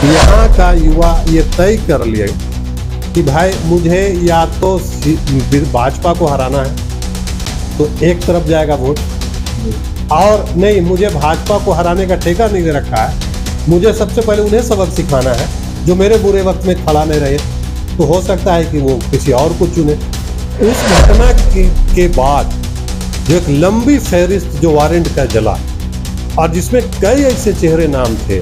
यहाँ का युवा ये तय कर लिया कि भाई मुझे या तो भाजपा को हराना है, तो एक तरफ जाएगा वोट, और नहीं मुझे भाजपा को हराने का ठेका नहीं दे रखा है, मुझे सबसे पहले उन्हें सबक सिखाना है जो मेरे बुरे वक्त में खड़ा नहीं रहे, तो हो सकता है कि वो किसी और को चुने। उस घटना के बाद जो एक लंबी फहरिस्त जो वारंट का जला, और जिसमें कई ऐसे चेहरे नाम थे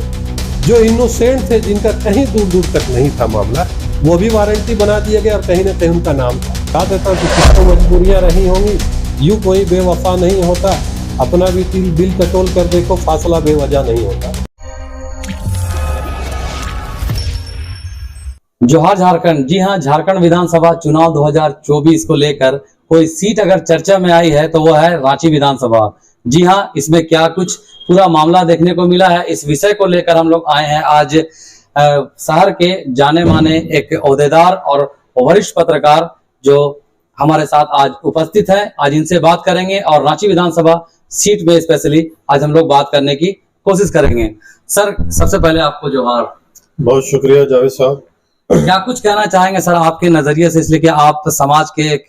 जो इनोसेंट थे, जिनका कहीं दूर दूर तक नहीं था मामला, वो भी वारंटी बना दिया गया और कहीं ना कहीं उनका नाम था। कहा देता हूँ कि किसको मजबूरियां रही होंगी, यूं कोई बेवफा नहीं होता, अपना भी दिल कटोल कर देखो, फासला बेवजह नहीं होता। जोहार झारखंड। जी हाँ, झारखंड विधानसभा चुनाव 2024 को लेकर कोई सीट अगर चर्चा में आई है तो वो है रांची विधानसभा। जी हाँ, इसमें क्या कुछ पूरा मामला देखने को मिला है, इस विषय को लेकर हम लोग आए हैं आज शहर के जाने माने एक ओहदेदार और वरिष्ठ पत्रकार जो हमारे साथ आज उपस्थित हैं। आज इनसे बात करेंगे और रांची विधानसभा सीट में स्पेशली आज हम लोग बात करने की कोशिश करेंगे। सर, सबसे पहले आपको जोहार। बहुत शुक्रिया जावेद साहब। क्या कुछ कहना चाहेंगे सर आपके नजरिए से, इसलिए कि आप समाज के एक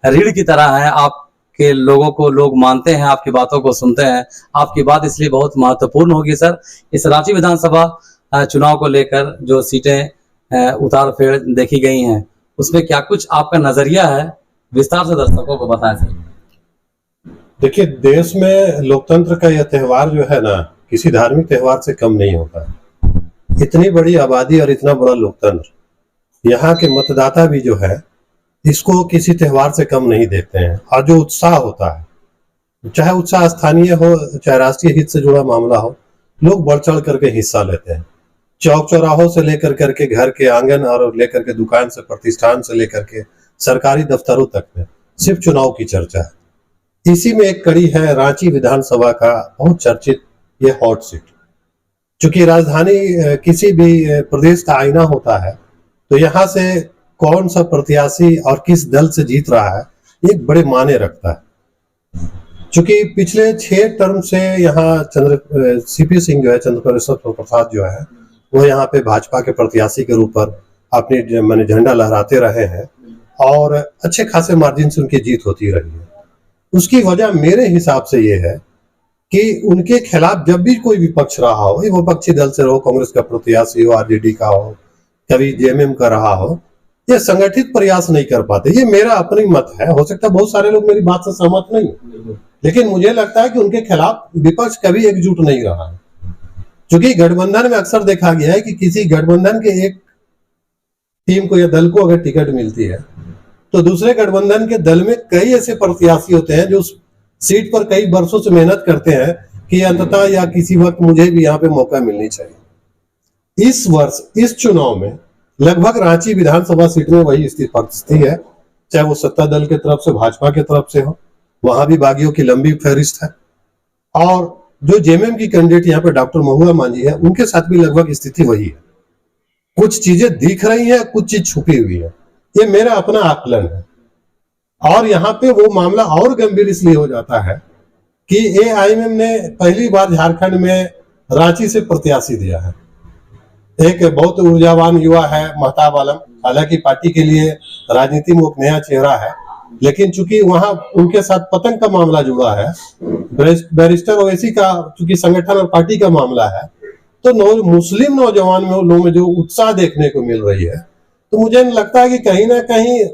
रीढ़ की तरह हैं, आपके लोगों को लोग मानते हैं, आपकी बातों को सुनते हैं, आपकी बात इसलिए बहुत महत्वपूर्ण होगी सर। इस रांची विधानसभा चुनाव को लेकर जो सीटें उतार फेर देखी गई हैं, उसमें क्या कुछ आपका नजरिया है, विस्तार से दर्शकों को बताएं सर। देखिए, देश में लोकतंत्र का यह त्यौहार जो है ना, किसी धार्मिक त्यौहार से कम नहीं होता। इतनी बड़ी आबादी और इतना बड़ा लोकतंत्र, यहाँ के मतदाता भी जो है इसको किसी त्यौहार से कम नहीं देखते हैं। और जो उत्साह होता है, चाहे उत्साह स्थानीय हो चाहे राष्ट्रीय हित से जुड़ा मामला हो, लोग बढ़ चढ़ करके हिस्सा लेते हैं। चौक चौराहों से लेकर करके घर के आंगन और लेकर के दुकान से प्रतिष्ठान से लेकर के सरकारी दफ्तरों तक में सिर्फ चुनाव की चर्चा है। इसी में एक कड़ी है रांची विधानसभा का बहुत चर्चित ये हॉट सीट। चूंकि राजधानी किसी भी प्रदेश का आईना होता है, तो यहाँ से कौन सा प्रत्याशी और किस दल से जीत रहा है एक बड़े मायने रखता है। चूंकि पिछले 6 टर्म से यहाँ सीपी सिंह जो है, चंद्रशेखर प्रसाद जो है, वो यहाँ पे भाजपा के प्रत्याशी के रूप पर अपने माने झंडा लहराते रहे हैं और अच्छे खासे मार्जिन से उनकी जीत होती रही है। उसकी वजह मेरे हिसाब से ये है कि उनके खिलाफ जब भी कोई विपक्ष रहा हो, ये विपक्षी दल से हो, कांग्रेस का प्रत्याशी हो, आरजेडी का हो, कभी जेएमएम का रहा हो, ये संगठित प्रयास नहीं कर पाते। ये मेरा अपनी मत है, हो सकता है बहुत सारे लोग मेरी बात से सहमत नहीं, लेकिन मुझे लगता है कि उनके खिलाफ विपक्ष कभी एकजुट नहीं रहा है। क्योंकि गठबंधन में अक्सर देखा गया है कि किसी गठबंधन के एक टीम को या दल को अगर टिकट मिलती है, तो दूसरे गठबंधन के दल में कई ऐसे प्रत्याशी होते हैं जो सीट पर कई वर्षों से मेहनत करते हैं कि अंततः या किसी वक्त मुझे भी यहाँ पे मौका मिलनी चाहिए। इस वर्ष इस चुनाव में लगभग रांची विधानसभा सीट में वही स्थिति है, चाहे वो सत्ता दल के तरफ से भाजपा के तरफ से हो, वहां भी बागियों की लंबी फहरिस्त है। और जो जेएमएम की कैंडिडेट यहाँ पे डॉक्टर महुआ मांझी है, उनके साथ भी लगभग स्थिति वही है। कुछ चीजें दिख रही है, कुछ चीज छुपी हुई है, ये मेरा अपना आकलन है। और यहाँ पे वो मामला और गंभीर इसलिए हो जाता है कि एआईएमएम ने पहली बार झारखंड में रांची से प्रत्याशी दिया है। एक बहुत ऊर्जावान युवा है महताब आलम, हालांकि पार्टी के लिए राजनीति में एक नया चेहरा है, लेकिन चूंकि वहां उनके साथ पतंग का मामला जुड़ा है, बैरिस्टर ओवैसी का चूंकि संगठन और पार्टी का मामला है, तो मुस्लिम नौजवान में लोगों में जो उत्साह देखने को मिल रही है, तो मुझे लगता है कि कहीं ना कहीं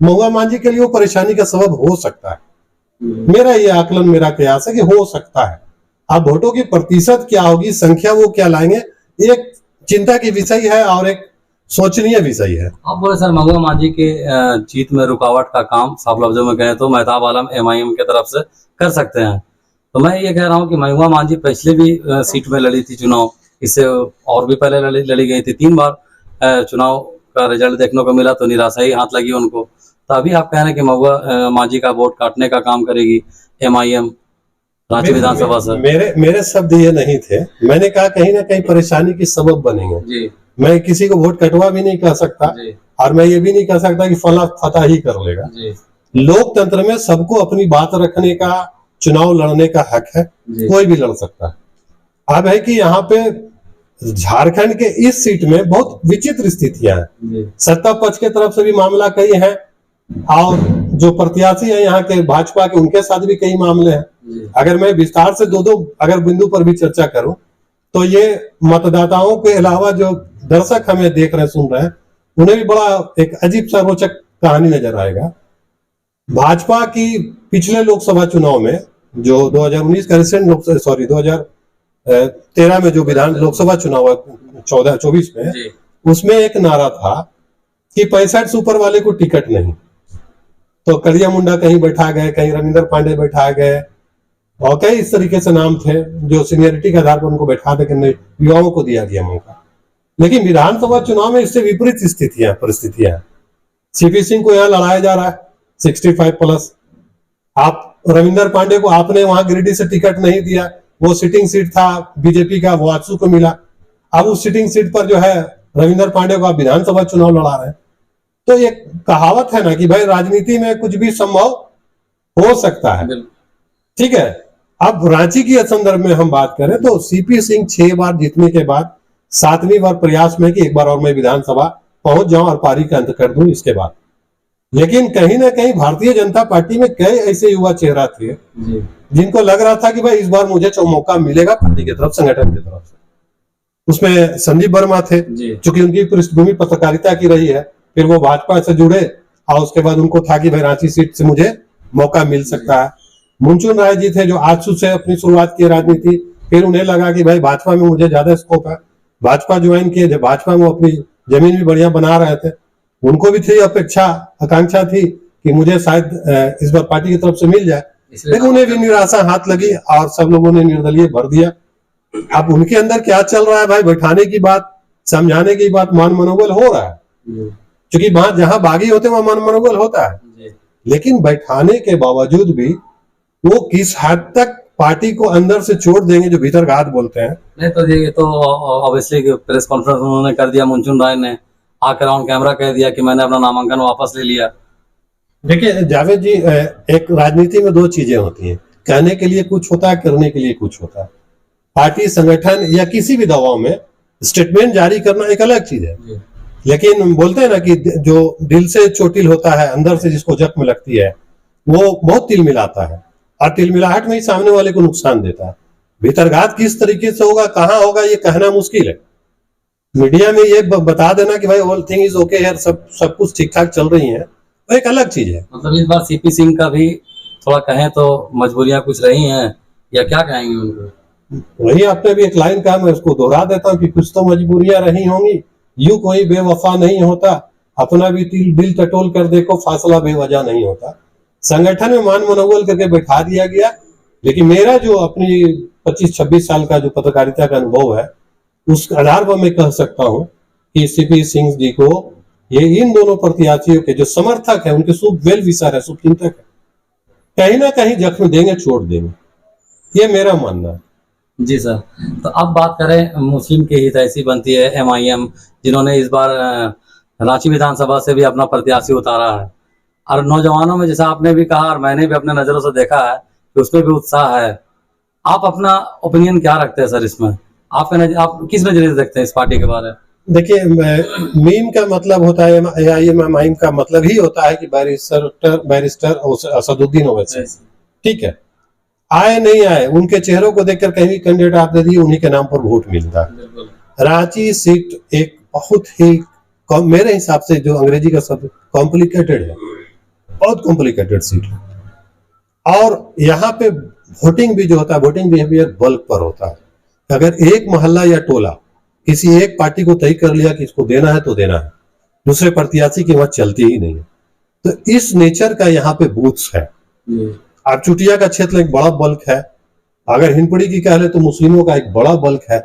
महुआ मांझी के लिए वो परेशानी का सबब हो सकता है। मेरा ये आकलन, मेरा कयास है कि हो सकता है। अब वोटों की प्रतिशत क्या होगी, संख्या वो क्या लाएंगे, एक चिंता की विषय है और एक सोचनीय विषय है। आप बोले सर महुआ मांझी के जीत में रुकावट का काम साफ लफ्जों में कहें तो महताब आलम एमआईएम के तरफ से कर सकते हैं। तो मैं ये कह रहा हूँ कि महुआ मांझी पिछले भी सीट में लड़ी थी चुनाव, इससे और भी पहले लड़ी गई थी, 3 बार चुनाव का रिजल्ट देखने को मिला तो निराशा ही हाथ लगी उनको। तो अभी आप कह रहे हैं कि महुआ मांझी का वोट काटने का काम करेगी एमआईएम रांची विधानसभा से। मेरे शब्द ये नहीं थे, मैंने कहा कहीं ना कहीं परेशानी की सबब बनेंगे जी। मैं किसी को वोट कटवा भी नहीं कह सकता और मैं ये भी नहीं कह सकता कि फला फतह ही कर लेगा जी। लोकतंत्र में सबको अपनी बात रखने का, चुनाव लड़ने का हक है, कोई भी लड़ सकता है। अब है कि यहाँ पे झारखंड के इस सीट में बहुत विचित्र स्थितियां हैं। जी सत्ता पक्ष के तरफ से भी मामला कई है और जो प्रत्याशी है यहाँ के भाजपा के उनके साथ भी कई मामले हैं। जी अगर मैं विस्तार से दो अगर बिंदु पर भी चर्चा करूं तो ये मतदाताओं के अलावा जो दर्शक हमें देख रहे सुन रहे हैं उन्हें भी बड़ा एक अजीब सा रोचक कहानी नजर आएगा। भाजपा की पिछले लोकसभा चुनाव में जो 2019 का रिसेंट 2013 में जो विधान लोकसभा चुनाव हुआ 14-24 में, जी उसमें एक नारा था कि 65 से ऊपर वाले को टिकट नहीं। तो करिया मुंडा कहीं बैठा गए, कहीं रविंदर पांडे बैठा गए और कई इस तरीके से नाम थे जो सीनियरिटी के आधार पर उनको बैठा दे के युवाओं को दिया गया मौका। लेकिन विधानसभा चुनाव में इससे विपरीत स्थितियां परिस्थितियां हैं। सीपी सिंह को यहाँ लड़ाया जा रहा है 65 प्लस। आप रविंदर पांडे को आपने वहां गिरिडीह से टिकट नहीं दिया, वो सिटिंग सीट था बीजेपी का, वो आजसू को मिला। अब उस सिटिंग सीट पर जो है रविंदर पांडे को आप विधानसभा चुनाव लड़ा रहे हैं। तो ये कहावत है ना कि भाई राजनीति में कुछ भी संभव हो सकता है। बिल्कुल ठीक है। अब रांची के संदर्भ में हम बात करें तो सीपी सिंह 6 बार जीतने के बाद 7वीं बार प्रयास में कि एक बार और मैं विधानसभा पहुंच जाऊं और पारी का अंत कर दूं इसके बाद। लेकिन कहीं ना कहीं भारतीय जनता पार्टी में कई ऐसे युवा चेहरा थे जी जिनको लग रहा था कि भाई इस बार मुझे मौका मिलेगा पार्टी की तरफ, संगठन की तरफ से। उसमें संदीप वर्मा थे, जी चूंकि उनकी पृष्ठभूमि पत्रकारिता की रही है, फिर वो भाजपा से जुड़े और उसके बाद उनको था कि भाई रांची सीट से मुझे मौका मिल सकता है। मुंचुन राय जी थे जो आजसू से अपनी शुरुआत की राजनीति, फिर उन्हें लगा कि भाई भाजपा में मुझे ज्यादा स्कोप है, भाजपा ज्वाइन किए, भाजपा में अपनी जमीन भी बढ़िया बना रहे थे। उनको भी थी अपेक्षा आकांक्षा थी कि मुझे शायद इस बार पार्टी की तरफ से मिल जाए, लेकिन उन्हें भी निराशा हाथ लगी और सब लोगों ने निर्दलीय भर दिया। अब उनके अंदर क्या चल रहा है भाई, बैठाने की बात, समझाने की बात, मान मनोबल हो रहा है, क्योंकि वहां जहां बागी होते वहां मान मनोबल होता है। लेकिन बैठाने के बावजूद भी वो किस हद तक पार्टी को अंदर से छोड़ देंगे, जो भीतर घात बोलते हैं। नहीं तो ये तो ऑब्वियसली प्रेस कॉन्फ्रेंस उन्होंने कर दिया, मुंचुन राय ने आकर ऑन कैमरा कह दिया कि मैंने अपना नामांकन वापस ले लिया। देखिए जावेद जी, एक राजनीति में 2 चीजें होती हैं, कहने के लिए कुछ होता है, करने के लिए कुछ होता है। पार्टी संगठन या किसी भी दबाव में स्टेटमेंट जारी करना एक अलग चीज है, लेकिन बोलते हैं ना कि जो दिल से चोटिल होता है, अंदर से जिसको जख्म लगती है, वो बहुत तिल मिलाता है और तिलमिलाहट में ही सामने वाले को नुकसान देता है। भीतरघात किस तरीके से होगा, कहां होगा, ये कहना मुश्किल है। मीडिया में ये बता देना कि भाई ऑल थिंग इज ओके यार, सब कुछ ठीक ठाक चल रही है, वो एक अलग चीज है। मतलब इस बार सीपी सिंह का भी थोड़ा कहें तो मजबूरियां कुछ रही हैं, या क्या कहेंगे उनको? वही आपने भी एक लाइन कहा, मैं उसको दोहरा देता हूँ कि कुछ तो मजबूरियां रही होंगी। यूं कोई बेवफा नहीं होता, अपना भी दिल टटोल कर देखो, फासला बेवजह नहीं होता। संगठन में मान मनोबल करके बैठा दिया गया। लेकिन मेरा जो अपनी 25-26 साल का जो पत्रकारिता का अनुभव है, उस आधार पर मैं कह सकता हूं कि सीपी सिंह जी को ये इन दोनों प्रत्याशियों के जो समर्थक है, उनके शुभ वेल विचार है, शुभचिंतक है, कहीं ना कहीं जख्म देंगे, छोड़ देंगे, ये मेरा मानना है। जी सर, तो अब बात करें मुस्लिम की हित ऐसी बनती है MIM, जिन्होंने इस बार रांची विधानसभा से भी अपना प्रत्याशी उतारा है, और नौजवानों में जैसा आपने भी कहा और मैंने भी अपने नजरों से देखा है कि उसमें भी उत्साह है। आप अपना ओपिनियन क्या रखते हैं सर इसमें? आप किस नजरिए से देखते हैं इस पार्टी के बारे में? देखिए, मीम का मतलब होता है, MIM का मतलब ही होता है कि बैरिस्टर असदुद्दीन ओवैसी, ठीक है, आए नहीं आए, उनके चेहरों को देखकर कहीं भी कैंडिडेट आप दे दिए, उन्हीं के नाम पर वोट मिलता है। रांची सीट एक बहुत ही मेरे हिसाब से जो अंग्रेजी का शब्द कॉम्प्लिकेटेड है, बहुत कॉम्प्लिकेटेड सीट है। और यहाँ पे वोटिंग भी जो होता है, वोटिंग बिहेवियर बल्क पर होता है। अगर एक मोहल्ला या टोला किसी एक पार्टी को तय कर लिया कि इसको देना है तो देना है, दूसरे प्रत्याशी की वहां चलती ही नहीं है। तो इस नेचर का यहाँ पे बूथ्स है। अब चुटिया का क्षेत्र एक बड़ा बल्क है, अगर हिंदपड़ी की कह ले तो मुस्लिमों का एक बड़ा बल्क है।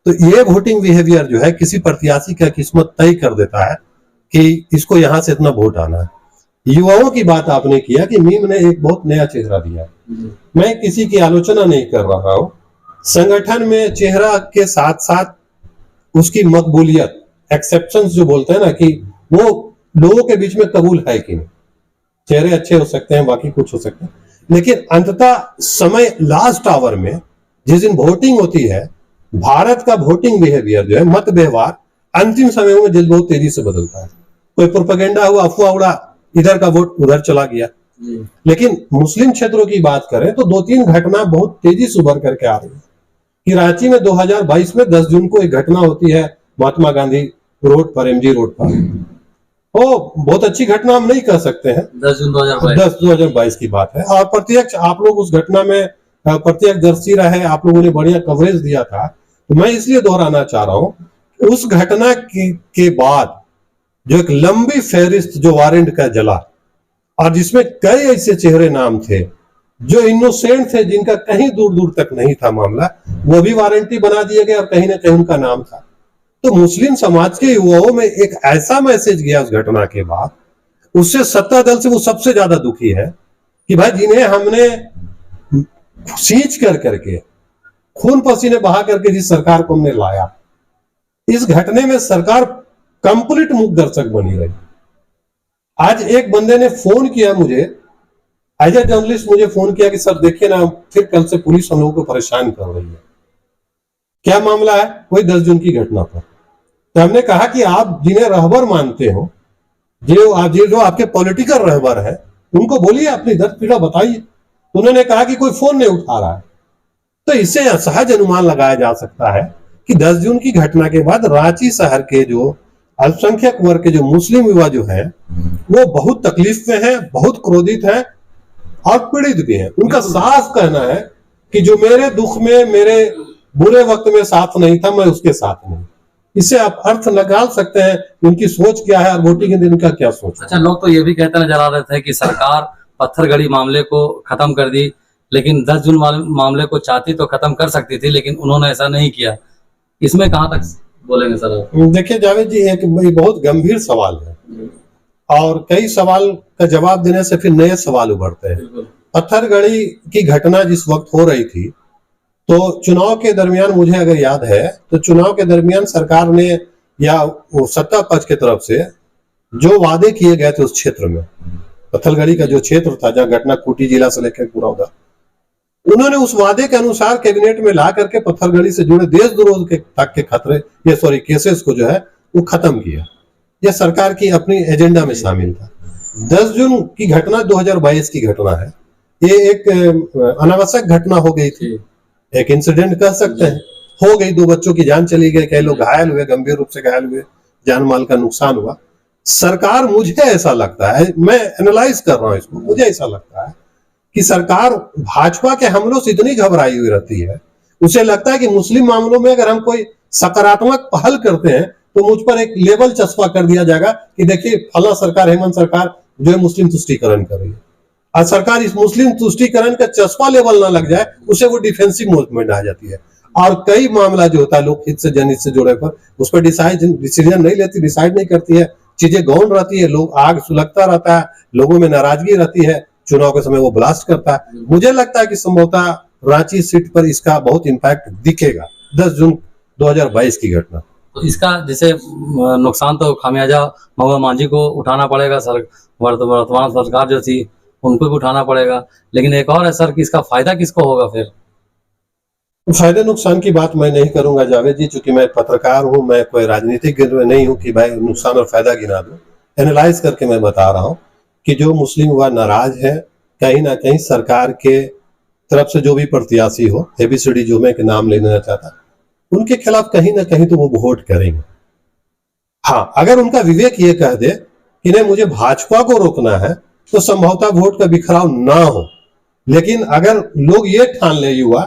तो ये वोटिंग बिहेवियर जो है किसी प्रत्याशी का किस्मत तय कर देता है कि इसको यहां से इतना वोट आना है। युवाओं की बात आपने किया कि मीम ने एक बहुत नया चेहरा दिया। मैं किसी की आलोचना नहीं कर रहा हूं, संगठन में चेहरा के साथ साथ उसकी मकबूलियत, एक्सेप्शंस जो बोलते हैं ना, कि वो लोगों के बीच में कबूल है कि नहीं। चेहरे अच्छे हो सकते हैं, बाकी कुछ हो सकता है, लेकिन अंततः समय लास्ट आवर में जिस दिन वोटिंग होती है भारत का वोटिंग बिहेवियर जो है, मत व्यवहार अंतिम समय में जल्द बहुत तेजी से बदलता है। कोई प्रोपेगेंडा हुआ, अफवाह उड़ा, इधर का वोट उधर चला गया। लेकिन मुस्लिम क्षेत्रों की बात करें तो 2-3 घटना बहुत तेजी से उभर करके आ रही है कि रांची में 2022 में 10 जून को एक घटना होती है महात्मा गांधी रोड पर, एमजी रोड पर। वो बहुत अच्छी घटना हम नहीं कह सकते हैं, 10 जून 2022 2022 की बात है। और प्रत्यक्ष आप लोग उस घटना में प्रत्यक्षदर्शी रहे, आप लोगों ने बढ़िया कवरेज दिया था। तो मैं इसलिए दोहराना चाह रहा हूं, उस घटना के बाद जो एक लंबी फहरिस्त जो वारंट का जला और जिसमें कई ऐसे चेहरे नाम थे जो इनोसेंट थे, जिनका कहीं दूर दूर तक नहीं था मामला, वो भी वारंटी बना दिए गए और कहीं ना कहीं उनका नाम था। तो मुस्लिम समाज के युवाओं में एक ऐसा मैसेज गया उस घटना के बाद, उससे सत्ता दल से वो सबसे ज्यादा दुखी है कि भाई जिन्हें हमने सींच कर करके खून पसीने बहा करके जिस सरकार को हमने लाया, इस घटने में सरकार कंप्लीट मूक दर्शक बनी रही। आज एक बंदे ने फोन किया मुझे, एज ए जर्नलिस्ट मुझे फोन किया कि सर देखिए ना, फिर कल से पुलिस हम लोगों को परेशान कर रही है। क्या मामला है? वही 10 जून की घटना पर। तो हमने कहा कि आप जिन्हें रहबर मानते हो, जो आपके पॉलिटिकल रहबर है, उनको बोलिए, अपनी दर्द पीड़ा बताइए। तो उन्होंने कहा कि कोई फोन नहीं उठा रहा है। तो इससे सहज अनुमान लगाया जा सकता है कि 10 जून की घटना के बाद रांची शहर के जो अल्पसंख्यक वर्ग के जो मुस्लिम युवा जो है, वो बहुत तकलीफ में है, बहुत क्रोधित है और पीड़ित भी है। उनका साफ कहना है कि जो मेरे दुख में, मेरे बुरे वक्त में साथ नहीं था, मैं उसके साथ नहीं। इससे आप अर्थ निकाल सकते हैं उनकी सोच क्या है और वोटिंग के दिन का क्या सोच है। अच्छा, लोग तो ये भी कहते नजर आ रहे थे कि सरकार पत्थरगड़ी मामले को खत्म कर दी, लेकिन 10 जून मामले को चाहती तो खत्म कर सकती थी, लेकिन उन्होंने ऐसा नहीं किया। इसमें कहां तक बोलेंगे सर? देखिए जावेद जी, एक बहुत गंभीर सवाल है और कई सवाल का जवाब देने से फिर नए सवाल उभरते हैं। पत्थरगड़ी की घटना जिस वक्त हो रही थी, तो चुनाव के दरमियान, मुझे अगर याद है तो चुनाव के दरमियान सरकार ने या सत्ता पक्ष की तरफ से जो वादे किए गए थे उस क्षेत्र में, पत्थरगड़ी का जो क्षेत्र था जहां घटना खूंटी जिला से लेकर पूरा उधर, उन्होंने उस वादे के अनुसार कैबिनेट में ला करके पत्थरगड़ी से जुड़े देशद्रोह तक के खतरे, केसेस को जो है वो खत्म किया। यह सरकार की अपनी एजेंडा में शामिल था। 10 जून की घटना 2022 की घटना है। ये एक अनावश्यक घटना हो गई थी, एक इंसिडेंट कह सकते हैं, हो गई। 2 बच्चों की जान चली गई, कई लोग घायल हुए, गंभीर रूप से घायल हुए, जान माल का नुकसान हुआ। सरकार, मुझे ऐसा लगता है, मैं एनालाइज कर रहा हूं इसको, मुझे ऐसा लगता है कि सरकार भाजपा के हमलों से इतनी घबराई हुई रहती है, उसे लगता है कि मुस्लिम मामलों में अगर हम कोई सकारात्मक पहल करते हैं तो मुझ पर एक लेवल चस्पा कर दिया जाएगा कि देखिए फला सरकार, हेमंत सरकार जो है मुस्लिम तुष्टीकरण कर रही है। और सरकार इस मुस्लिम तुष्टीकरण का चस्पा लेवल ना लग जाए, उसे वो डिफेंसिव मोड में आ जाती है। और कई मामला जो होता है लोक हित से जनहित से जुड़े पर, उस पर डिसीजन नहीं लेती, डिसाइड नहीं करती है, चीजें गौण रहती है, लोग आग सुलगता रहता है, लोगों में नाराजगी रहती है, चुनाव के समय वो ब्लास्ट करता है। मुझे लगता है कि संभवतः रांची सीट पर इसका बहुत इंपैक्ट दिखेगा 10 जून 2022 की घटना। तो इसका जैसे नुकसान तो खामियाजा महुआ मांझी को उठाना पड़ेगा, सर वर्तमान सरकार जो थी उनको भी उठाना पड़ेगा, लेकिन एक और है सर कि इसका फायदा किसको होगा? फिर फायदे नुकसान की बात मैं नहीं करूंगा जावेद जी, चूंकि मैं पत्रकार हूं, मैं कोई राजनीतिक नहीं हूं कि भाई नुकसान और फायदा गिना दूं। एनालाइज करके मैं बता रहा हूं कि जो मुस्लिम युवा नाराज है, कहीं ना कहीं सरकार के तरफ से जो भी प्रत्याशी हो, एबीसीडी जो मैं नाम लेना चाहता, उनके खिलाफ कहीं ना कहीं तो वो वोट करेंगे। हाँ, अगर उनका विवेक ये कह दे कि नहीं मुझे भाजपा को रोकना है, तो संभवतः वोट का बिखराव ना हो। लेकिन अगर लोग ये ठान ले युवा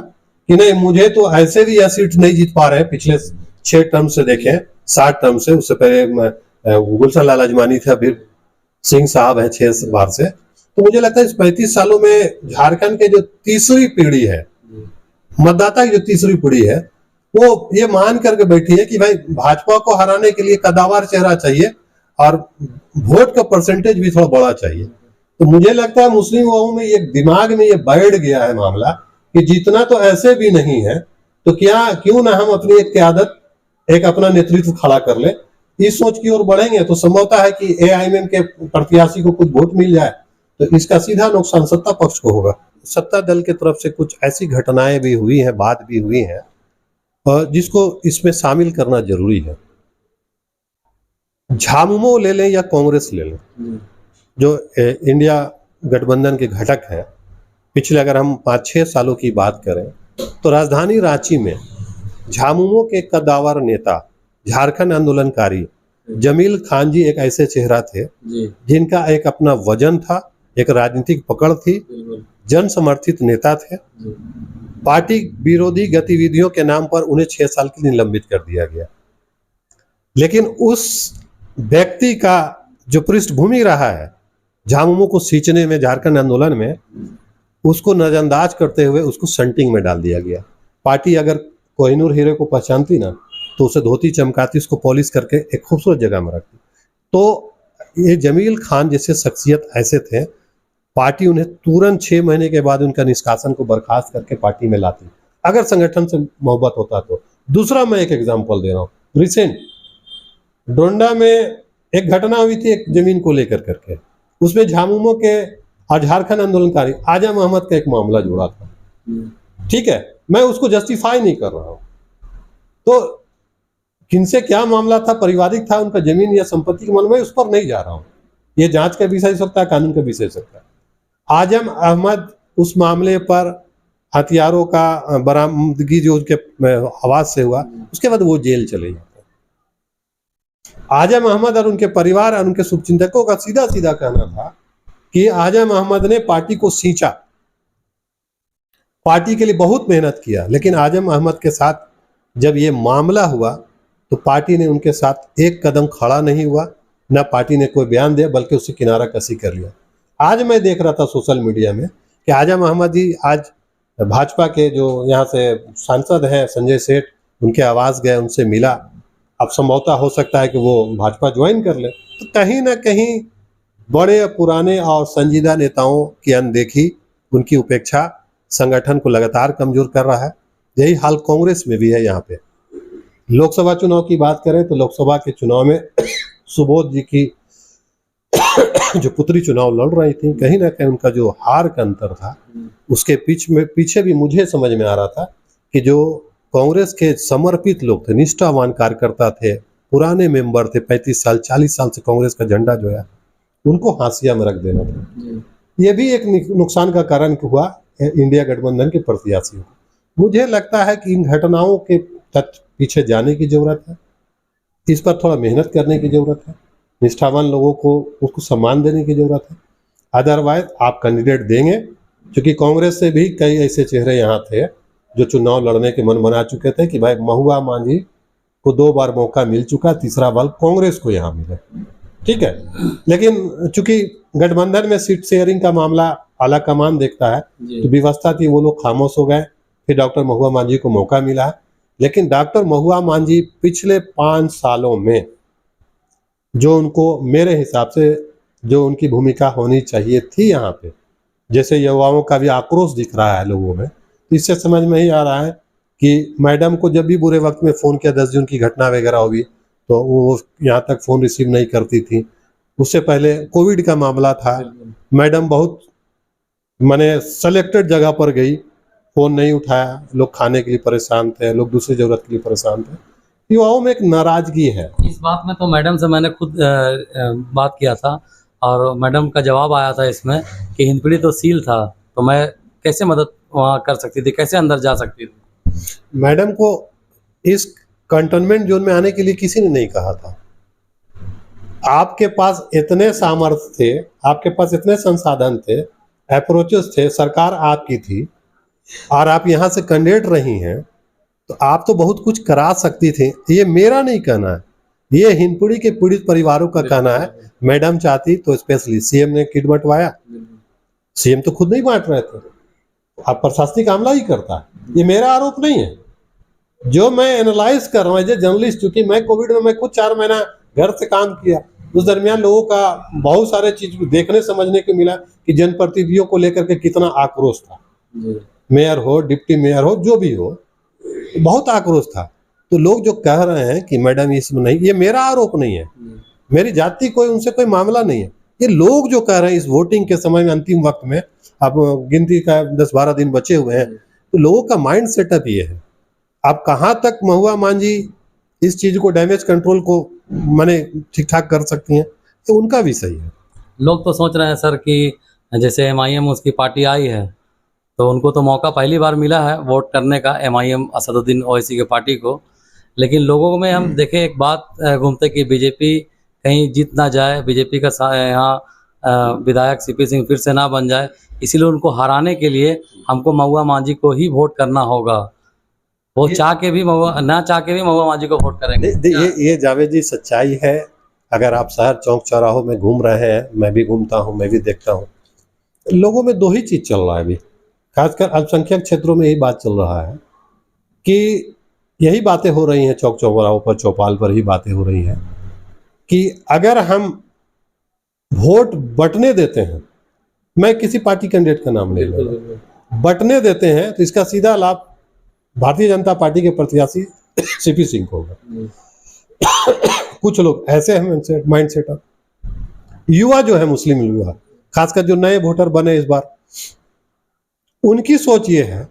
कि नहीं मुझे तो ऐसे भी यह सीट नहीं जीत पा रहे हैं, पिछले 6 टर्म से देखें, 60 टर्म से, उससे पहले गुलशन लाल अजमानी थे, अभी सिंह साहब है 6 बार से। तो मुझे लगता है इस 35 सालों में झारखंड के जो तीसरी पीढ़ी है, मतदाता की जो तीसरी पीढ़ी है, वो ये मान करके बैठी है कि भाई भाजपा को हराने के लिए कद्दावर चेहरा चाहिए और वोट का परसेंटेज भी थोड़ा बड़ा चाहिए। तो मुझे लगता है मुस्लिम युवाओं में ये दिमाग में ये बैठ गया है मामला कि जीतना तो ऐसे भी नहीं है, तो क्यों ना हम अपनी एक क्यादत, एक अपना नेतृत्व खड़ा कर ले। इस सोच की ओर बढ़ेंगे तो संभवतः है कि एआईएमएम के प्रत्याशी को कुछ वोट मिल जाए, तो इसका सीधा नुकसान सत्ता पक्ष को होगा। सत्ता दल की तरफ से कुछ ऐसी घटनाएं भी हुई हैं, बात भी हुई है जिसको इसमें शामिल करना जरूरी है। झामुमो ले लें या कांग्रेस ले लें, जो इंडिया गठबंधन के घटक है, पिछले अगर हम 5-6 सालों की बात करें तो राजधानी रांची में झामुमो के कद्दावर नेता, झारखंड आंदोलनकारी जमील खान जी एक ऐसे चेहरा थे जिनका एक अपना वजन था, एक राजनीतिक पकड़ थी, जन समर्थित नेता थे। पार्टी विरोधी गतिविधियों के नाम पर उन्हें 6 साल के लिए निलंबित कर दिया गया, लेकिन उस व्यक्ति का जो पृष्ठभूमि रहा है झामुमो को सींचने में, झारखंड आंदोलन में, उसको नजरअंदाज करते हुए उसको संटिंग में डाल दिया गया। पार्टी अगर कोहिनूर हीरे को पहचानती ना तो उसे धोती चमकाती, उसको पॉलिश करके एक खूबसूरत जगह में रखती। तो ये जमील खान जैसे शख्सियत ऐसे थे, पार्टी उन्हें तुरंत 6 महीने के बाद उनका निष्कासन को बर्खास्त करके पार्टी में लाती, अगर संगठन से मोहब्बत होता तो। दूसरा मैं एक एग्जाम्पल दे रहा हूँ, रिसेंट डोंडा में एक घटना हुई थी एक जमीन को लेकर करके, उसमें झामुमो के और झारखंड आंदोलनकारी आजम अहमद का एक मामला जुड़ा था। ठीक है, मैं उसको जस्टिफाई नहीं कर रहा हूं, तो किनसे क्या मामला था, पारिवारिक था, उनका जमीन या संपत्ति के मामले में उस पर नहीं जा रहा हूं, ये जांच का विषय हो सकता है, कानून का विषय हो सकता है। आजम अहमद उस मामले पर हथियारों का बरामदगी जो उसके आवाज से हुआ, उसके बाद वो जेल चले जाते। आजम अहमद और उनके परिवार और उनके शुभचिंतकों का सीधा सीधा कहना था कि आजम अहमद ने पार्टी को सींचा, पार्टी के लिए बहुत मेहनत किया, लेकिन आजम अहमद के साथ जब ये मामला हुआ तो पार्टी ने उनके साथ एक कदम खड़ा नहीं हुआ, ना पार्टी ने कोई बयान दिया, बल्कि उससे किनारा कसी कर लिया। आज मैं देख रहा था सोशल मीडिया में कि आजम अहमद जी आज भाजपा के जो यहाँ से सांसद हैं संजय सेठ, उनके आवास गए, उनसे मिला। अब संभवतः हो सकता है कि वो भाजपा ज्वाइन कर ले। तो कहीं ना कहीं बड़े पुराने और संजीदा नेताओं की अनदेखी, उनकी उपेक्षा संगठन को लगातार कमजोर कर रहा है। यही हाल कांग्रेस में भी है। यहाँ पे लोकसभा चुनाव की बात करें तो लोकसभा के चुनाव में सुबोध जी की जो पुत्री चुनाव लड़ रही थी, कहीं ना कहीं उनका जो हार का अंतर था, उसके पीछे भी मुझे समझ में आ रहा था कि जो कांग्रेस के समर्पित लोग थे, निष्ठावान कार्यकर्ता थे, पुराने मेंबर थे, 35 साल 40 साल से कांग्रेस का झंडा जो है उनको हाशिया में रख देना था। ये भी एक नुकसान का कारण हुआ इंडिया गठबंधन के प्रत्याशियों को। मुझे लगता है कि इन घटनाओं के तथ्य पीछे जाने की जरूरत है, इस पर थोड़ा मेहनत करने की जरूरत है, निष्ठावान लोगों को उसको सम्मान देने की जरूरत है। अदरवाइज आप कैंडिडेट देंगे, क्योंकि कांग्रेस से भी कई ऐसे चेहरे यहाँ थे जो चुनाव लड़ने के मन बना चुके थे कि भाई महुआ मांझी को 2 बार मौका मिल चुका, तीसरा बार कांग्रेस को यहाँ मिले। ठीक है, लेकिन चूंकि गठबंधन में सीट शेयरिंग का मामला आला कमान देखता है, तो व्यवस्था थी, वो लोग खामोश हो गए। फिर डॉक्टर महुआ मांझी को मौका मिला, लेकिन डॉक्टर महुआ मांझी पिछले 5 सालों में जो उनको, मेरे हिसाब से जो उनकी भूमिका होनी चाहिए थी यहाँ पे, जैसे युवाओं का भी आक्रोश दिख रहा है लोगों में, तो इससे समझ में ही आ रहा है कि मैडम को जब भी बुरे वक्त में फ़ोन किया, 10 जून की घटना वगैरह हुई, तो वो यहाँ तक फ़ोन रिसीव नहीं करती थी। उससे पहले कोविड का मामला था, मैडम बहुत माने सेलेक्टेड जगह पर गई, फ़ोन नहीं उठाया, लोग खाने के लिए परेशान थे, लोग दूसरी ज़रूरत के लिए परेशान थे। युवाओं में एक नाराजगी है इस बात में। तो मैडम से मैंने खुद बात किया था और मैडम का जवाब आया था इसमें कि हिंदपीढ़ी तो सील था, तो मैं कैसे मदद वहाँ कर सकती थी, कैसे अंदर जा सकती थी। मैडम को इस कंटेनमेंट जोन में आने के लिए किसी ने नहीं कहा था। आपके पास इतने सामर्थ्य थे, आपके पास इतने संसाधन थे, अप्रोचेस थे, सरकार आपकी थी और आप यहाँ से कैंडिडेट रही हैं, तो आप तो बहुत कुछ करा सकती थी। ये मेरा नहीं कहना है, ये हिंदपीढ़ी के पीड़ित परिवारों का कहना है। मैडम चाहती तो स्पेशली सीएम ने किट बंटवाया, सीएम तो खुद नहीं बांट रहे थे, आप प्रशासनिक आमला ही करता है। ये मेरा आरोप नहीं है, जो मैं एनालाइज कर रहा हूँ एज ए जर्नलिस्ट, चूंकि मैं कोविड में मैं खुद 4 महीना घर से काम किया, उस दरमियान लोगों का बहुत सारे चीज देखने समझने को मिला कि जनप्रतिनिधियों को लेकर के कितना आक्रोश था। मेयर हो, डिप्टी मेयर हो, जो भी हो, बहुत आक्रोश था। तो लोग जो कह रहे हैं कि मैडम इसमें नहीं, ये मेरा आरोप नहीं है, मेरी जाति कोई उनसे कोई मामला नहीं है। ये लोग जो कह रहे हैं इस वोटिंग के समय में, अंतिम वक्त में, अब गिनती का 10-12 दिन बचे हुए हैं, तो लोगों का माइंड सेटअप ये है। अब कहाँ तक महुआ मांझी इस चीज को डैमेज कंट्रोल को माने ठीक ठाक कर सकती हैं, तो उनका विषय है। लोग तो सोच रहे हैं सर कि जैसे एमआईएम उसकी पार्टी आई है तो उनको तो मौका पहली बार मिला है वोट करने का, एमआईएम असदुद्दीन ओवैसी के पार्टी को। लेकिन लोगों में हम देखें एक बात घूमते कि बीजेपी कहीं जीत ना जाए, बीजेपी का यहाँ विधायक सीपी सिंह फिर से ना बन जाए, इसीलिए उनको हराने के लिए हमको महुआ मांझी को ही वोट करना होगा। वो चाह के भी महुआ ना चाह के भी महुआ मांझी को वोट करेंगे। ये जावेद जी सच्चाई है। अगर आप शहर चौक चौराहों में घूम रहे हैं, मैं भी घूमता हूँ, मैं भी देखता हूँ, लोगों में दो ही चीज चल रहा है अभी, खासकर अल्पसंख्यक क्षेत्रों में यही बात चल रहा है कि यही बातें हो रही हैं, चौक चौराहों पर, चौपाल पर ही बातें हो रही हैं कि अगर हम वोट बंटने देते हैं, मैं किसी पार्टी कैंडिडेट का नाम नहीं ले रहा, बंटने देते हैं तो इसका सीधा लाभ भारतीय जनता पार्टी के प्रत्याशी सीपी सिंह को होगा। कुछ लोग ऐसे हैं माइंड सेटअप, युवा जो है, मुस्लिम युवा, खासकर जो नए वोटर बने इस बार, उनकी सोच ये है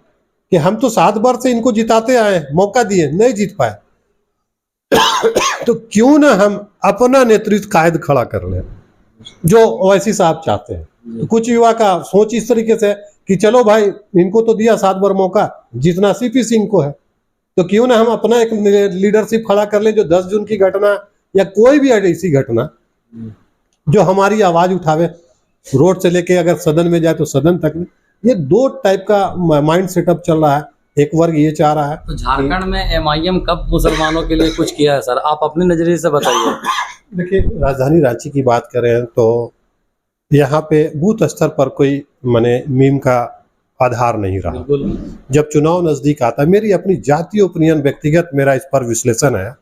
कि हम तो 7 बार से इनको जिताते आए, मौका दिए, नहीं जीत पाए, तो क्यों ना हम अपना नेतृत्व कायद खड़ा कर लें, जो ओवैसी साहब चाहते हैं। तो कुछ युवा का सोच इस तरीके से कि चलो भाई, इनको तो दिया 7 बार मौका, जितना सीपी सिंह को है, तो क्यों ना हम अपना एक लीडरशिप खड़ा कर लें, जो 10 जून की घटना या कोई भी ऐसी घटना जो हमारी आवाज उठावे, रोड से लेके अगर सदन में जाए तो सदन तक में। ये दो टाइप का माइंड सेटअप चल रहा है। एक वर्ग ये चाह रहा है। तो झारखंड में एमआईएम कब मुसलमानों के लिए कुछ किया है सर, आप अपने नजरिए से बताइए। देखिए, राजधानी रांची की बात करें तो यहाँ पे बूथ स्तर पर कोई माने मीम का आधार नहीं रहा। बिल्कुल। जब चुनाव नजदीक आता, मेरी अपनी जातीय ओपिनियन, व्यक्तिगत मेरा इस पर विश्लेषण है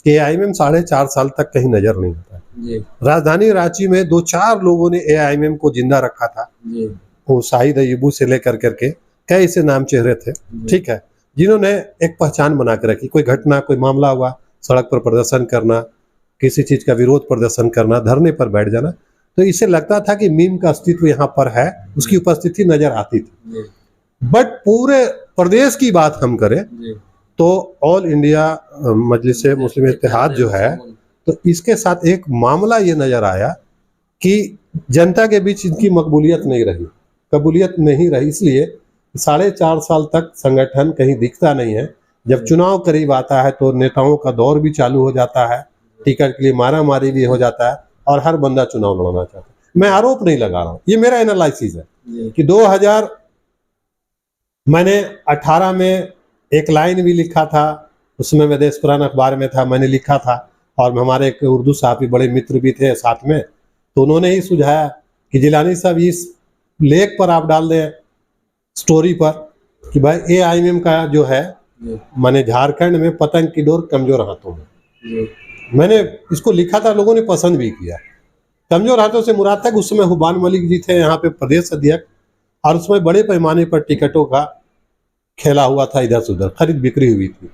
कि एआईएमएम 4.5 साल तक कहीं नजर नहीं आता जी। राजधानी रांची में 2-4 लोगों ने एआईएमएम को जिंदा रखा था जी। वो शाहिद अय्यूबू से लेकर करके कई से नाम चेहरे थे, ठीक है, जिन्होंने एक पहचान बना कर रखी। कोई घटना, कोई मामला हुआ, सड़क पर प्रदर्शन करना, किसी चीज का विरोध प्रदर्शन करना, धरने पर बैठ जाना, तो इससे लगता था कि मीम का अस्तित्व यहाँ पर है, उसकी उपस्थिति नजर आती थी। बट पूरे प्रदेश की बात हम करें तो ऑल इंडिया मजलिस मुस्लिम इत्तेहाद जो है, तो इसके साथ एक मामला ये नजर आया कि जनता के बीच इनकी मकबूलियत नहीं रही, कबूलियत नहीं रही, इसलिए 4.5 साल तक संगठन कहीं दिखता नहीं है। जब चुनाव करीब आता है तो नेताओं का दौर भी चालू हो जाता है, टिकट के लिए मारा मारी भी हो जाता है और हर बंदा चुनाव लड़ना चाहता है। मैं आरोप नहीं लगा रहा हूँ, ये मेरा एनालिसिस है कि 2018 में एक लाइन भी लिखा था, उसमें मैं देश पुराण अखबार में था, मैंने लिखा था, और हमारे एक उर्दू साहब भी बड़े मित्र भी थे साथ में, तो उन्होंने ही सुझाया कि जिलानी साहब इस लेख पर आप डाल दें स्टोरी पर कि भाई एआईएमएम का जो है माने झारखंड में पतंग की डोर कमजोर हाथों में। मैंने इसको लिखा था, लोगों ने पसंद भी किया। कमजोर हाथों से मुराद तक उस समय हुबान मलिक जी थे यहाँ पे प्रदेश अध्यक्ष, और उसमें बड़े पैमाने पर टिकटों का खेला हुआ था, इधर से उधर खरीद बिक्री हुई थी।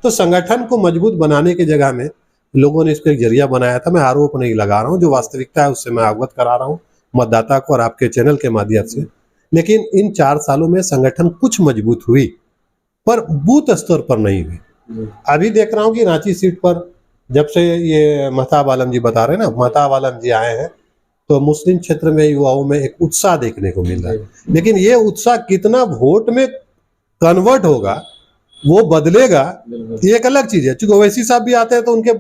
तो संगठन को मजबूत बनाने की जगह में लोगों ने इसको एक जरिया बनाया था। मैं आरोप नहीं लगा रहा हूँ, जो वास्तविकता है उससे मैं अवगत करा रहा हूँ मतदाता को और आपके चैनल के माध्यम से। लेकिन इन 4 सालों में संगठन कुछ मजबूत हुई, पर बूथ स्तर पर नहीं हुई। अभी देख रहा हूँ कि रांची सीट पर जब से ये महताब आलम जी बता रहे हैं ना, महताब आलम जी आए हैं, तो मुस्लिम क्षेत्र में युवाओं में एक उत्साह देखने को मिल रहा है। लेकिन ये उत्साह कितना वोट में कन्वर्ट होगा, वो बदलेगा, ये एक अलग चीज है। चूंकि ओवैसी साहब भी आते हैं तो उनके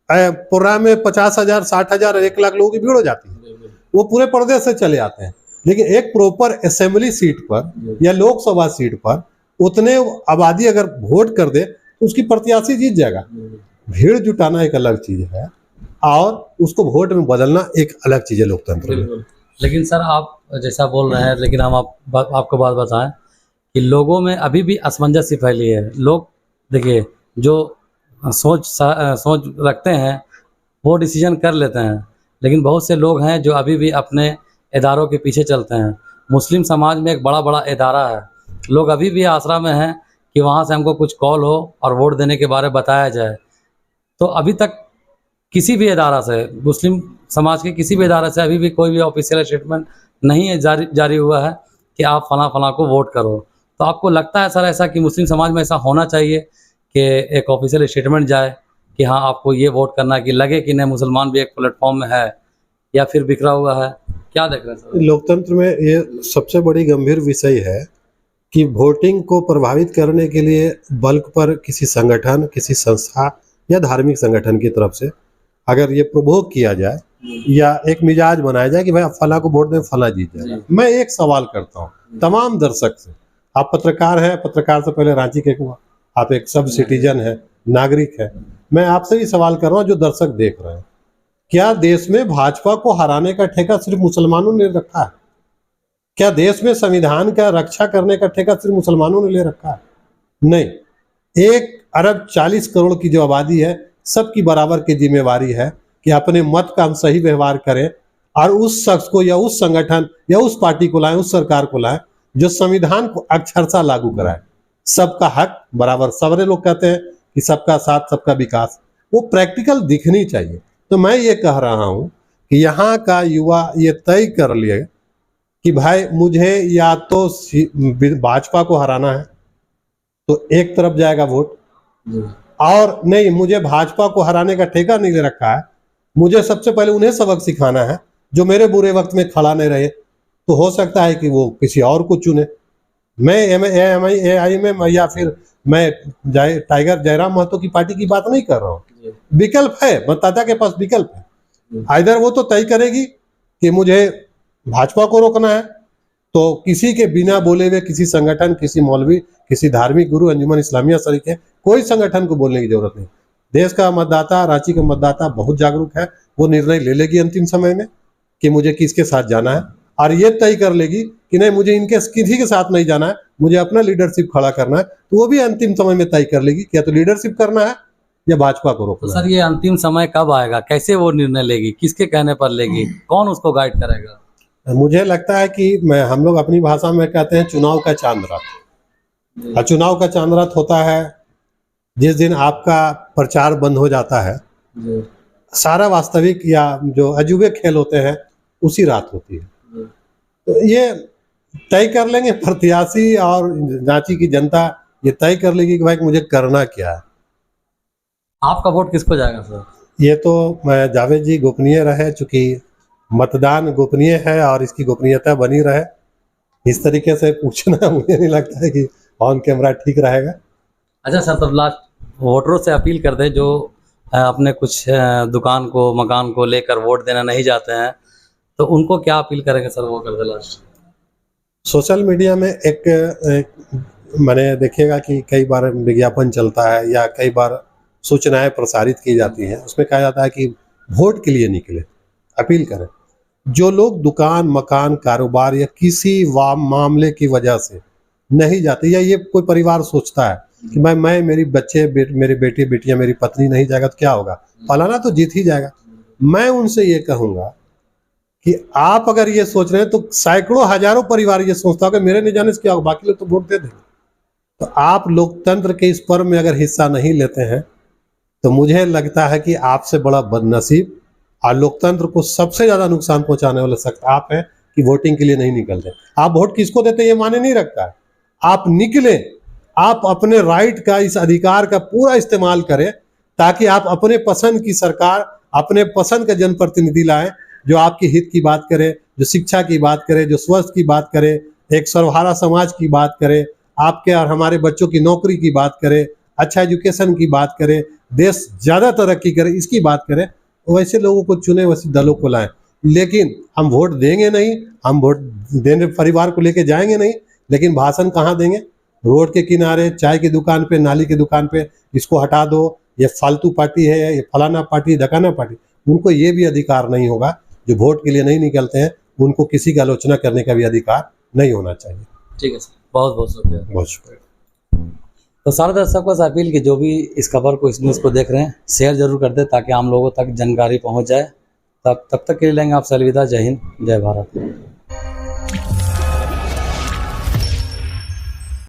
प्रोग्राम में 50,000, 60,000, 1 लाख लोगों की भीड़ हो जाती है, वो पूरे प्रदेश से चले आते हैं। लेकिन एक प्रॉपर असेंबली सीट पर या लोकसभा सीट पर उतने आबादी अगर वोट कर दे तो उसकी प्रत्याशी जीत जाएगा। भीड़ जुटाना एक अलग चीज है और उसको वोट में बदलना एक अलग चीज है लोकतंत्र में। लेकिन सर आप जैसा बोल रहे हैं, लेकिन हम आपको बात बताएं कि लोगों में अभी भी असमंजस सी फैली है। लोग देखिए, जो सोच रखते हैं वो डिसीजन कर लेते हैं, लेकिन बहुत से लोग हैं जो अभी भी अपने इदारों के पीछे चलते हैं। मुस्लिम समाज में एक बड़ा इदारा है, लोग अभी भी आसरा में हैं कि वहाँ से हमको कुछ कॉल हो और वोट देने के बारे में बताया जाए। तो अभी तक किसी भी इदारा से, मुस्लिम समाज के किसी भी इदारे से अभी भी कोई भी ऑफिशियल स्टेटमेंट नहीं है जारी हुआ है कि आप फला को वोट करो। तो आपको लगता है सर ऐसा कि मुस्लिम समाज में ऐसा होना चाहिए कि एक ऑफिशियल स्टेटमेंट जाए कि हाँ आपको ये वोट करना है, कि लगे कि नहीं मुसलमान भी एक प्लेटफॉर्म में है, या फिर बिखरा हुआ है? क्या देख रहे हैं सर? लोकतंत्र में ये सबसे बड़ी गंभीर विषय है कि वोटिंग को प्रभावित करने के लिए बल्क पर किसी संगठन, किसी संस्था या धार्मिक संगठन की तरफ से अगर ये प्रोवोक किया जाए या एक मिजाज बनाया जाए कि भाई आप फला को वोट दें, फला जीत जाएगा। मैं एक सवाल करता हूँ तमाम दर्शक से, आप पत्रकार हैं, पत्रकार से पहले रांची के हुआ, आप एक सब सिटीजन है, नागरिक है, मैं आपसे भी सवाल कर रहा हूँ जो दर्शक देख रहे हैं, क्या देश में भाजपा को हराने का ठेका सिर्फ मुसलमानों ने रखा है? क्या देश में संविधान का रक्षा करने का ठेका सिर्फ मुसलमानों ने ले रखा है? नहीं, 1,40,40,000,000 की जो आबादी है, सबकी बराबर की जिम्मेवारी है कि अपने मत का हम सही व्यवहार करें और उस शख्स को या उस संगठन या उस पार्टी को लाएं, उस सरकार को लाएं जो संविधान को अक्षरशः लागू कराए। सबका हक बराबर, सारे लोग कहते हैं कि सबका साथ सबका विकास, वो प्रैक्टिकल दिखनी चाहिए। तो मैं ये कह रहा हूं कि यहाँ का युवा ये तय कर लिए कि भाई मुझे या तो भाजपा को हराना है तो एक तरफ जाएगा वोट, और नहीं मुझे भाजपा को हराने का ठेका नहीं ले रखा है, मुझे सबसे पहले उन्हें सबक सिखाना है जो मेरे बुरे वक्त में खड़ा नहीं रहे, तो हो सकता है कि वो किसी और को चुने। मैं एआई में या फिर मैं टाइगर जयराम महतो की पार्टी की बात नहीं कर रहा हूँ। विकल्प है, मतदाता के पास विकल्प है। आइदर वो तो तय करेगी कि मुझे भाजपा को रोकना है, तो किसी के बिना बोले हुए किसी संगठन, किसी मौलवी, किसी धार्मिक गुरु, अंजुमन इस्लामिया सरीके, कोई संगठन को बोलने की जरूरत नहीं। देश का मतदाता, रांची का मतदाता बहुत जागरूक है, वो निर्णय ले लेगी अंतिम समय में कि मुझे किसके साथ जाना है, और ये तय कर लेगी कि नहीं मुझे इनके किसी के साथ नहीं जाना है, मुझे अपना लीडरशिप खड़ा करना है, तो वो भी अंतिम समय में तय कर लेगी क्या तो लीडरशिप करना है या भाजपा को रोकना तो सर ये अंतिम समय कब आएगा, कैसे वो निर्णय लेगी, किसके कहने पर लेगी, कौन उसको गाइड करेगा? मुझे लगता है कि हम लोग अपनी भाषा में कहते हैं चुनाव का चांद रात, और चुनाव का चांद रात होता है जिस दिन आपका प्रचार बंद हो जाता है, सारा वास्तविक या जो अजूबे खेल होते हैं उसी रात होती है। तो ये तय कर लेंगे प्रत्याशी और रांची की जनता ये तय कर लेगी कि भाई मुझे करना क्या है। आपका वोट किसको जाएगा सर? ये तो जावेद जी गोपनीय रहे, चूंकि मतदान गोपनीय है और इसकी गोपनीयता बनी रहे, इस तरीके से पूछना मुझे नहीं लगता है कि ऑन कैमरा ठीक रहेगा। अच्छा सर, तब लास्ट वोटरों से अपील कर दें जो अपने कुछ दुकान को, मकान को लेकर वोट देना नहीं जाते हैं, तो उनको क्या अपील करेंगे सर, वो कर दे लास्ट? सोशल मीडिया में एक मैंने देखिएगा कि कई बार विज्ञापन चलता है या कई बार सूचनाएं प्रसारित की जाती हैं, उसमें कहा जाता है कि वोट के लिए निकले, अपील करें। जो लोग दुकान, मकान, कारोबार या किसी मामले की वजह से नहीं जाते, या ये कोई परिवार सोचता है कि मैं मेरी बच्चे, मेरी बेटी, बेटियां, मेरी पत्नी नहीं जाएगा तो क्या होगा, फलाना तो जीत ही जाएगा, मैं उनसे ये कहूंगा कि आप अगर ये सोच रहे हैं तो सैकड़ों हजारों परिवार ये सोचता होगा मेरे नहीं जाने से क्या होगा, बाकी लोग तो वोट दे देंगे। तो आप लोकतंत्र के इस पर्व में अगर हिस्सा नहीं लेते हैं तो मुझे लगता है कि आपसे बड़ा बदनसीब और लोकतंत्र को सबसे ज्यादा नुकसान पहुंचाने वाले शख्स आप हैं कि वोटिंग के लिए नहीं निकलते। आप वोट किसको देते ये माने नहीं रखता है, आप निकले, आप अपने राइट का, इस अधिकार का पूरा इस्तेमाल करें ताकि आप अपने पसंद की सरकार, अपने पसंद का जनप्रतिनिधि लाएं जो आपके हित की बात करे, जो शिक्षा की बात करे, जो स्वास्थ्य की बात करे, एक सर्वहारा समाज की बात करे, आपके और हमारे बच्चों की नौकरी की बात करे, अच्छा एजुकेशन की बात करे, देश ज्यादा तरक्की करे, इसकी बात करें। वैसे लोगों को चुने, वैसे दलों को लाएं। लेकिन हम वोट देंगे नहीं, हम वोट देने परिवार को लेके जाएंगे नहीं, लेकिन भाषण कहाँ देंगे? रोड के किनारे, चाय की दुकान पे, नाली की दुकान पे, इसको हटा दो, ये फालतू पार्टी है, ये फलाना पार्टी, ढकाना पार्टी। उनको ये भी अधिकार नहीं होगा, जो वोट के लिए नहीं निकलते हैं उनको किसी की आलोचना करने का भी अधिकार नहीं होना चाहिए। ठीक है सर, बहुत बहुत शुक्रिया। बहुत शुक्रिया। तो सारे दर्शकों से अपील की जो भी इस खबर को, इस न्यूज़ को देख रहे हैं, शेयर जरूर कर दें ताकि आम लोगों तक जानकारी पहुंच जाए। तब तक के लिए लेंगे आपसे अलविदा। जय हिंद, जय भारत।